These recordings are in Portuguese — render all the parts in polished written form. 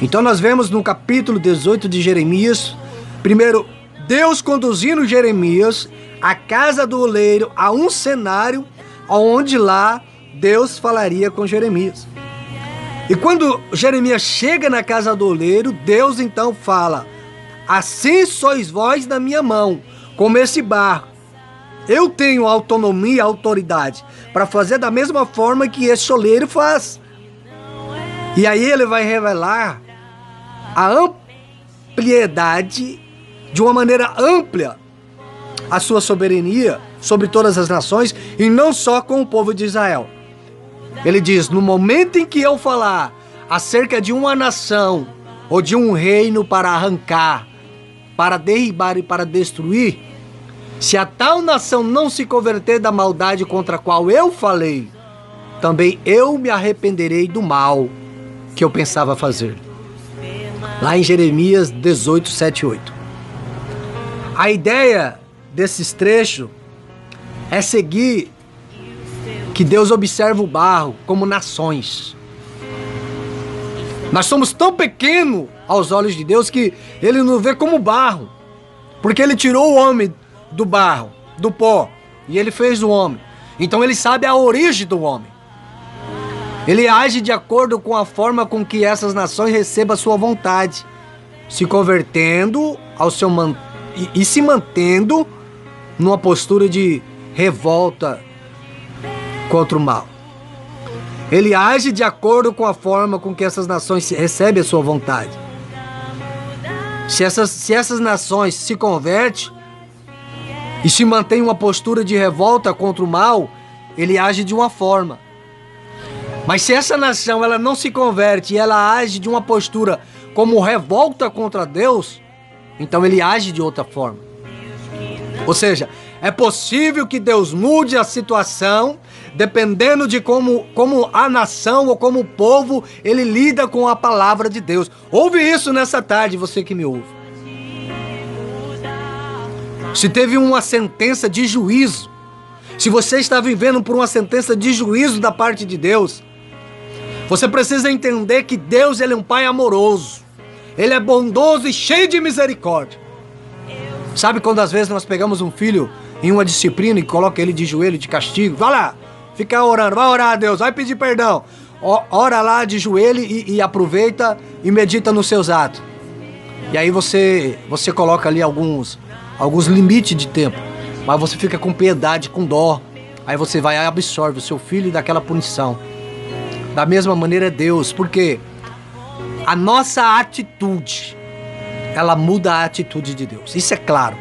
Então nós vemos no capítulo 18 de Jeremias, primeiro, Deus conduzindo Jeremias à casa do oleiro, a um cenário onde lá Deus falaria com Jeremias. E quando Jeremias chega na casa do oleiro, Deus então fala: assim sois vós na minha mão, como esse barro. Eu tenho autonomia e autoridade para fazer da mesma forma que esse oleiro faz. E aí ele vai revelar a ampliedade, de uma maneira ampla, a sua soberania sobre todas as nações e não só com o povo de Israel. Ele diz: no momento em que eu falar acerca de uma nação ou de um reino para arrancar, para derribar e para destruir, se a tal nação não se converter da maldade contra a qual eu falei, também eu me arrependerei do mal que eu pensava fazer. Lá em Jeremias 18, 7 e 8. A ideia desses trechos é seguir que Deus observa o barro como nações. Nós somos tão pequenos aos olhos de Deus que Ele nos vê como barro, porque Ele tirou o homem do barro, do pó, e Ele fez o homem. Então Ele sabe a origem do homem. Ele age de acordo com a forma com que essas nações recebam a sua vontade, se convertendo ao seu e se mantendo numa postura de revolta contra o mal. Ele age de acordo com a forma com que essas nações recebem a sua vontade. Se essas nações se convertem e se mantêm uma postura de revolta contra o mal, ele age de uma forma. Mas se essa nação ela não se converte e ela age de uma postura como revolta contra Deus, então ele age de outra forma. Ou seja, é possível que Deus mude a situação dependendo de como a nação ou como o povo ele lida com a palavra de Deus. Ouve isso nessa tarde, você que me ouve. Se teve uma sentença de juízo, se você está vivendo por uma sentença de juízo da parte de Deus, você precisa entender que Deus ele é um pai amoroso. Ele é bondoso e cheio de misericórdia. Sabe quando às vezes nós pegamos um filho em uma disciplina e coloca ele de joelho, de castigo? Vai lá, fica orando, vai orar a Deus, vai pedir perdão. Ora lá de joelho e aproveita e medita nos seus atos. E aí você coloca ali alguns limites de tempo. Mas você fica com piedade, com dó. Aí você vai e absorve o seu filho daquela punição. Da mesma maneira é Deus, porque a nossa atitude, ela muda a atitude de Deus. Isso é claro.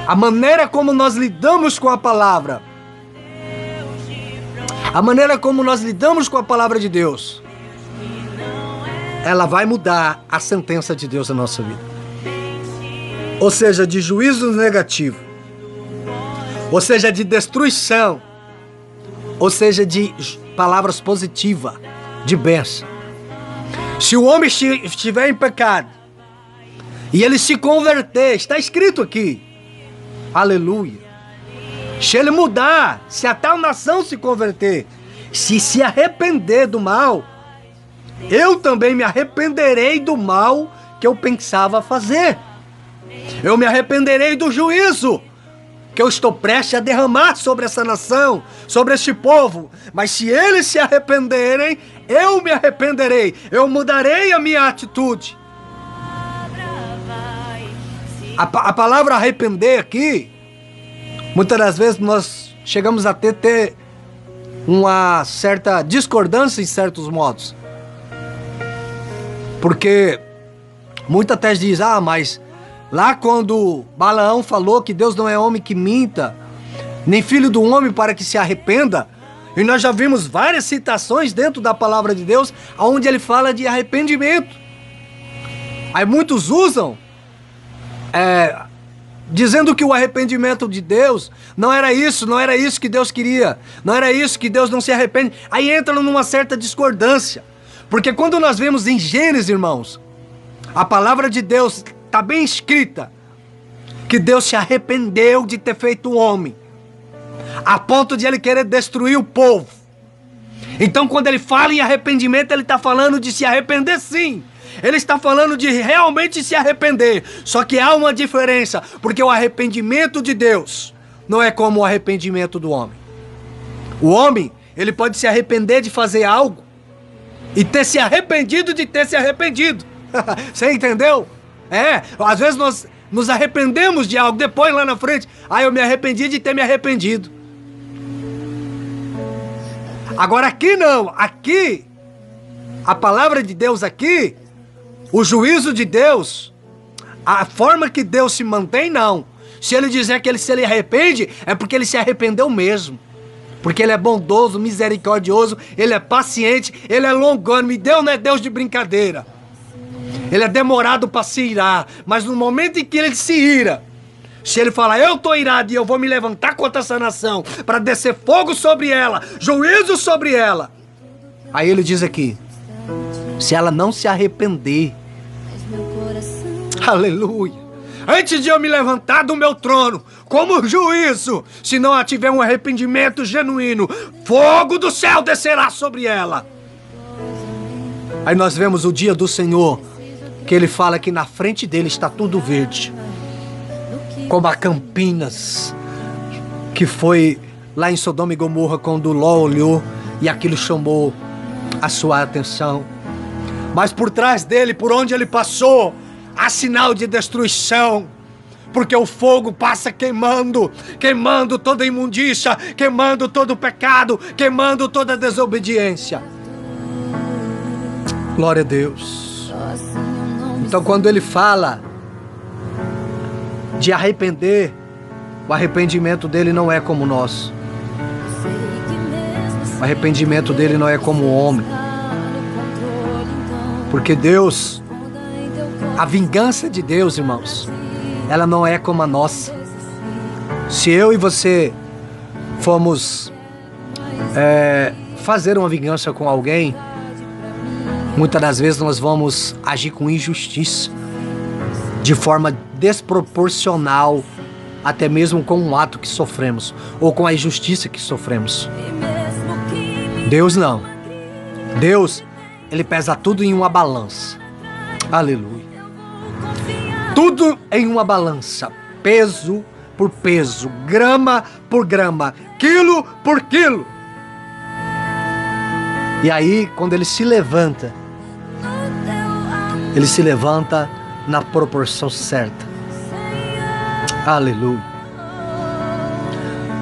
A maneira como nós lidamos com a palavra, a maneira como nós lidamos com a palavra de Deus, ela vai mudar a sentença de Deus na nossa vida. Ou seja, de juízo negativo, ou seja, de destruição, ou seja, de palavras positivas, de bênção. Se o homem estiver em pecado e ele se converter, está escrito aqui, aleluia. Se ele mudar, se a tal nação se converter, se arrepender do mal, eu também me arrependerei do mal que eu pensava fazer. Eu me arrependerei do juízo que eu estou prestes a derramar sobre essa nação, sobre este povo. Mas se eles se arrependerem, eu me arrependerei. Eu mudarei a minha atitude. A palavra arrepender aqui, muitas das vezes nós chegamos a ter uma certa discordância em certos modos. Porque muita até diz, mas lá quando Balaão falou que Deus não é homem que minta, nem filho do homem para que se arrependa, e nós já vimos várias citações dentro da palavra de Deus, onde ele fala de arrependimento. Aí muitos usam, dizendo que o arrependimento de Deus não era isso que Deus queria, não era isso, que Deus não se arrepende. Aí entra numa certa discordância, porque quando nós vemos em Gênesis, irmãos, a palavra de Deus está bem escrita que Deus se arrependeu de ter feito o homem, a ponto de ele querer destruir o povo. Então quando ele fala em arrependimento, ele está falando de se arrepender sim. Ele está falando de realmente se arrepender. Só que há uma diferença, porque o arrependimento de Deus não é como o arrependimento do homem. O homem, ele pode se arrepender de fazer algo e ter se arrependido de ter se arrependido. Você entendeu? Às vezes nós nos arrependemos de algo, depois lá na frente, eu me arrependi de ter me arrependido. Agora aqui não, aqui, a palavra de Deus aqui, o juízo de Deus, a forma que Deus se mantém, não. Se ele dizer que se ele arrepende, é porque ele se arrependeu mesmo. Porque ele é bondoso, misericordioso, ele é paciente, ele é longânimo. E Deus não é Deus de brincadeira. Ele é demorado para se irar. Mas no momento em que ele se ira, se ele falar, eu estou irado e eu vou me levantar contra essa nação para descer fogo sobre ela, juízo sobre ela. Aí ele diz aqui, se ela não se arrepender, aleluia, antes de eu me levantar do meu trono como juízo, se não tiver um arrependimento genuíno, fogo do céu descerá sobre ela. Aí nós vemos o dia do Senhor, que ele fala que na frente dele está tudo verde, como a Campinas, que foi lá em Sodoma e Gomorra, quando Ló olhou e aquilo chamou a sua atenção. Mas por trás dele, por onde ele passou, há sinal de destruição, porque o fogo passa queimando, queimando toda imundícia, queimando todo pecado, queimando toda desobediência. Glória a Deus. Então quando ele fala de arrepender, o arrependimento dele não é como o nosso. O arrependimento dele não é como o homem. Porque Deus, a vingança de Deus, irmãos, ela não é como a nossa. Se eu e você formos fazer uma vingança com alguém, muitas das vezes nós vamos agir com injustiça, de forma desproporcional, até mesmo com um ato que sofremos, ou com a injustiça que sofremos. Deus não. Deus, ele pesa tudo em uma balança. Aleluia. Tudo em uma balança, peso por peso, grama por grama, quilo por quilo. E aí, quando ele se levanta na proporção certa. Aleluia.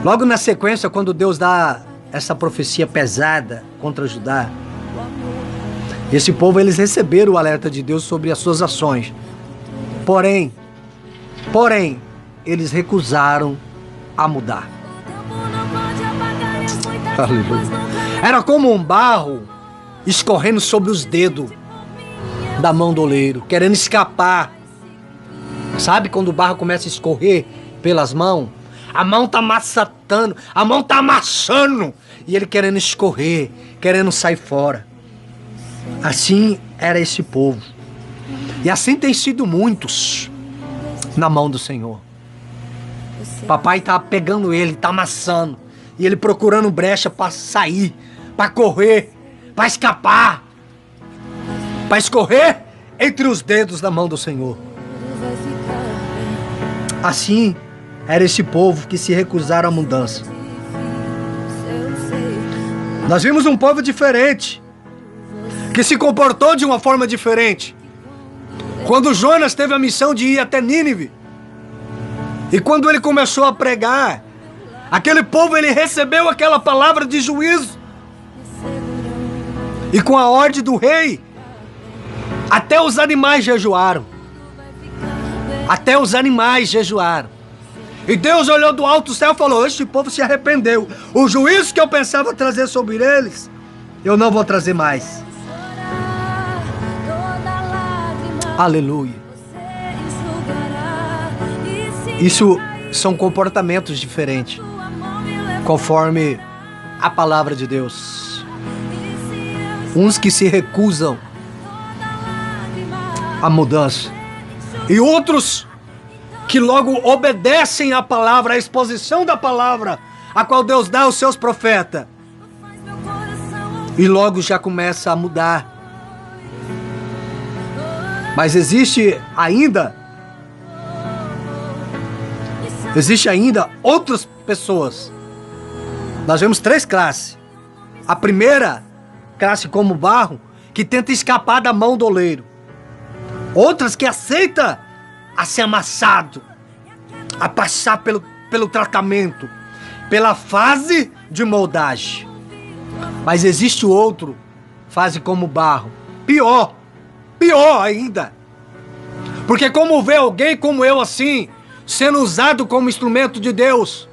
Logo na sequência, quando Deus dá essa profecia pesada contra Judá, esse povo, eles receberam o alerta de Deus sobre as suas ações. Porém, eles recusaram a mudar. Aleluia. Era como um barro escorrendo sobre os dedos da mão do oleiro, querendo escapar. Sabe quando o barro começa a escorrer pelas mãos? A mão tá maçatando, a mão tá amassando, e ele querendo escorrer, querendo sair fora. Assim era esse povo. E assim tem sido muitos na mão do Senhor. Papai tá pegando ele, tá amassando, e ele procurando brecha para sair, para correr, para escapar, para escorrer entre os dedos da mão do Senhor. Assim era esse povo que se recusaram à mudança. Nós vimos um povo diferente, que se comportou de uma forma diferente. Quando Jonas teve a missão de ir até Nínive, e quando ele começou a pregar, aquele povo, ele recebeu aquela palavra de juízo, e com a ordem do rei, até os animais jejuaram. Até os animais jejuaram. E Deus olhou do alto do céu e falou: este povo se arrependeu. O juízo que eu pensava trazer sobre eles, eu não vou trazer mais. Aleluia. Isso são comportamentos diferentes, conforme a palavra de Deus. Uns que se recusam à mudança, e outros que logo obedecem à palavra, à exposição da palavra, a qual Deus dá aos seus profetas. e logo já começa a mudar. Mas existe ainda outras pessoas. Nós vemos 3 classes. A primeira classe, como barro, que tenta escapar da mão do oleiro. Outras que aceita a ser amassado, a passar pelo tratamento, pela fase de moldagem. Mas existe outro, fase como barro, pior ainda. Porque como vê alguém como eu assim, sendo usado como instrumento de Deus,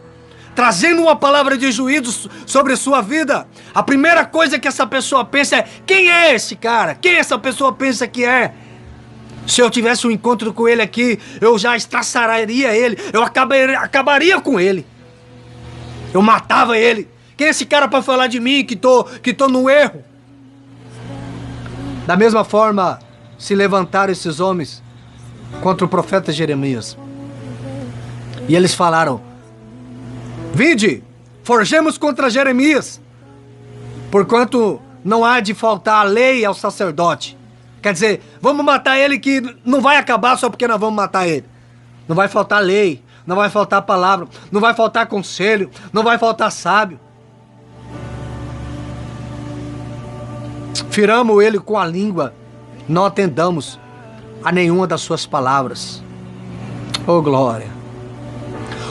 trazendo uma palavra de juízo sobre sua vida, a primeira coisa que essa pessoa pensa é: quem é esse cara? Quem essa pessoa pensa que é? Se eu tivesse um encontro com ele aqui, eu já estraçaria ele, eu acabaria com ele. Eu matava ele. Quem é esse cara para falar de mim que tô no erro? Da mesma forma, se levantaram esses homens contra o profeta Jeremias. E eles falaram: vinde, forjemos contra Jeremias, porquanto não há de faltar a lei ao sacerdote. Quer dizer, vamos matar ele, que não vai acabar só porque nós vamos matar ele. Não vai faltar lei, não vai faltar palavra, não vai faltar conselho, não vai faltar sábio. Firamos ele com a língua, não atendamos a nenhuma das suas palavras. Oh, glória!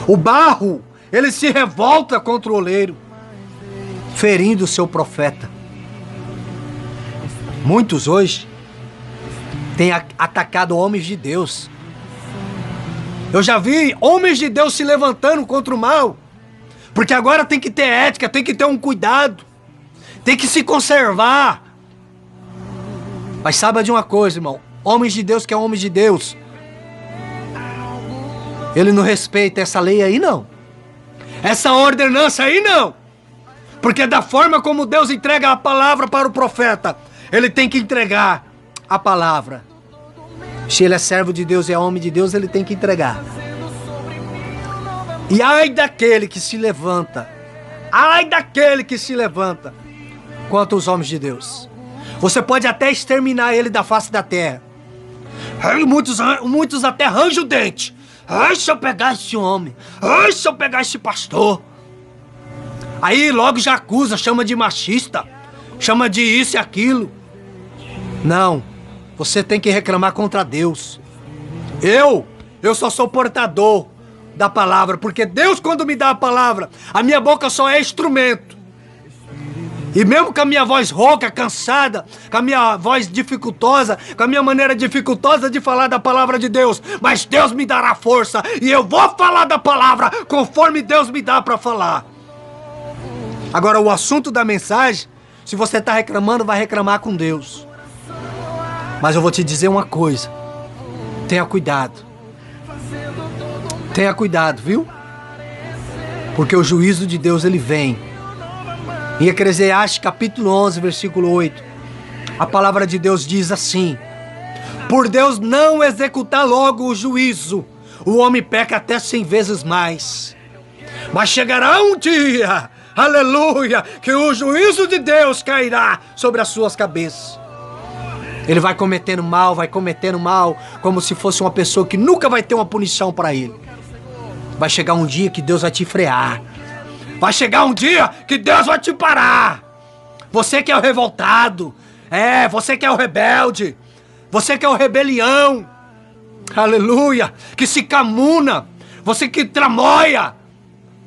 O barro, ele se revolta contra o oleiro, ferindo o seu profeta. Muitos hoje têm atacado homens de Deus. Eu já vi homens de Deus se levantando contra o mal, porque agora tem que ter ética, tem que ter um cuidado, tem que se conservar. Mas saiba de uma coisa, irmão: homens de Deus que é homens de Deus, ele não respeita essa lei aí não, essa ordenança aí não, porque da forma como Deus entrega a palavra para o profeta, ele tem que entregar a palavra. Se ele é servo de Deus e é homem de Deus, ele tem que entregar. E ai daquele que se levanta, contra os homens de Deus. Você pode até exterminar ele da face da terra. Ai, muitos até arranjam o dente. Ai, se eu pegar esse homem, ai, se eu pegar esse pastor. Aí logo já acusa, chama de machista, chama de isso e aquilo. Não, você tem que reclamar contra Deus. Eu só sou portador da palavra, porque Deus, quando me dá a palavra, a minha boca só é instrumento. E mesmo com a minha voz rouca, cansada, com a minha voz dificultosa, com a minha maneira dificultosa de falar da palavra de Deus, mas Deus me dará força e eu vou falar da palavra conforme Deus me dá para falar. Agora, o assunto da mensagem, se você está reclamando, vai reclamar com Deus. Mas eu vou te dizer uma coisa: tenha cuidado. Tenha cuidado, viu? Porque o juízo de Deus, ele vem. Em Eclesiastes capítulo 11, versículo 8, a palavra de Deus diz assim: por Deus não executar logo o juízo, o homem peca até 100 vezes mais. Mas chegará um dia, aleluia, que o juízo de Deus cairá sobre as suas cabeças. Ele vai cometendo mal, como se fosse uma pessoa que nunca vai ter uma punição para ele. Vai chegar um dia que Deus vai te frear. Vai chegar um dia que Deus vai te parar. Você que é o revoltado, você que é o rebelde, você que é o rebelião, aleluia, que se camuna, você que tramoia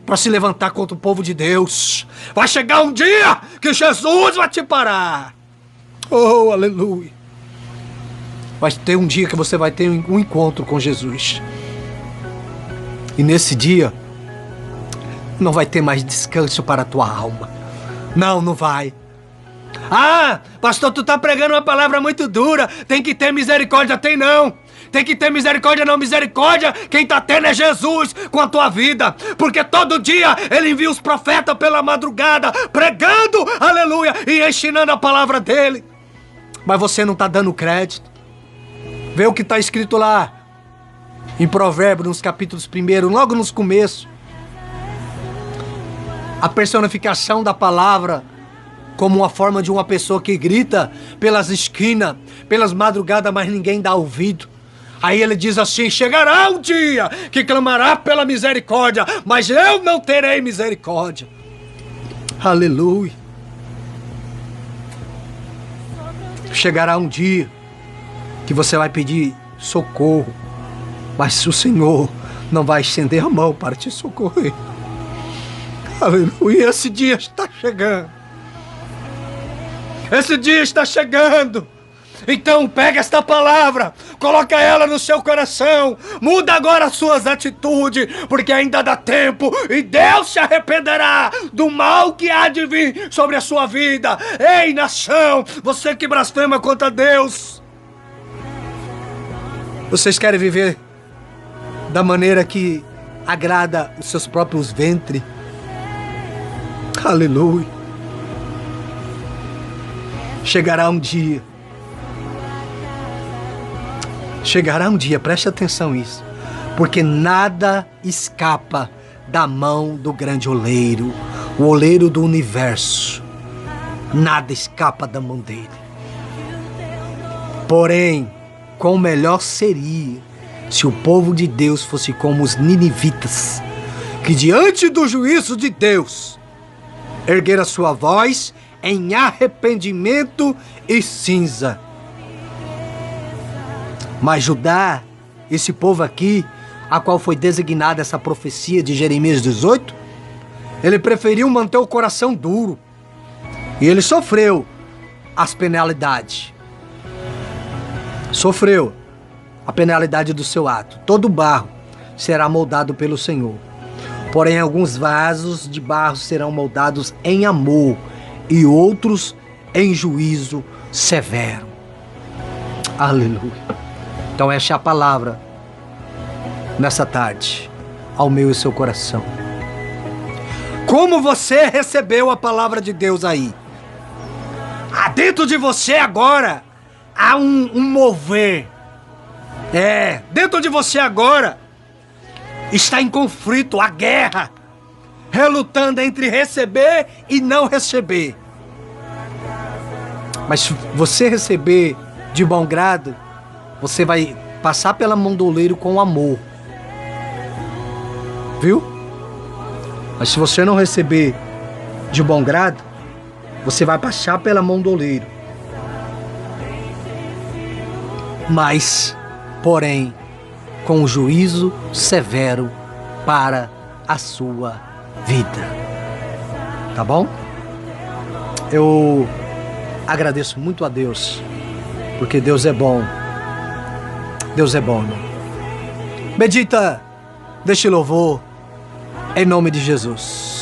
para se levantar contra o povo de Deus. Vai chegar um dia que Jesus vai te parar. Oh, aleluia. Vai ter um dia que você vai ter um encontro com Jesus. E nesse dia não vai ter mais descanso para a tua alma. Não vai. Ah, pastor, tu tá pregando uma palavra muito dura. Tem que ter misericórdia. Tem não. Tem que ter misericórdia, não. Misericórdia, quem tá tendo é Jesus com a tua vida. Porque todo dia ele envia os profetas pela madrugada, pregando, aleluia, e ensinando a palavra dele. Mas você não tá dando crédito. Vê o que tá escrito lá em Provérbios, nos capítulos 1, logo nos começos. A personificação da palavra como uma forma de uma pessoa que grita pelas esquinas, pelas madrugadas, mas ninguém dá ouvido. Aí ele diz assim: chegará um dia que clamará pela misericórdia, mas eu não terei misericórdia. Aleluia. Chegará um dia que você vai pedir socorro, mas o Senhor não vai estender a mão para te socorrer. Aleluia. Esse dia está chegando. Esse dia está chegando. Então pega esta palavra, coloca ela no seu coração, muda agora as suas atitudes, porque ainda dá tempo e Deus se arrependerá do mal que há de vir sobre a sua vida. Ei, nação, você que blasfema contra Deus, vocês querem viver da maneira que agrada os seus próprios ventres? Aleluia. Chegará um dia, preste atenção nisso, porque nada escapa da mão do grande oleiro, o oleiro do universo. Nada escapa da mão dele. Porém, quão melhor seria se o povo de Deus fosse como os ninivitas, que diante do juízo de Deus ergueram a sua voz em arrependimento e cinza. Mas Judá, esse povo aqui, a qual foi designada essa profecia de Jeremias 18, ele preferiu manter o coração duro. E ele sofreu as penalidades. Sofreu a penalidade do seu ato. Todo barro será moldado pelo Senhor. Porém, alguns vasos de barro serão moldados em amor e outros em juízo severo. Aleluia. Então esta é a palavra nessa tarde ao meu e seu coração. Como você recebeu a palavra de Deus aí? Dentro de você agora há um mover. Dentro de você agora está em conflito, a guerra, relutando entre receber e não receber. Mas se você receber de bom grado, você vai passar pela mão do oleiro com amor. Viu? Mas se você não receber de bom grado, você vai passar pela mão do oleiro. Mas, porém, com um juízo severo para a sua vida. Tá bom? Eu agradeço muito a Deus, porque Deus é bom. Deus é bom, irmão. Medita deste louvor em nome de Jesus.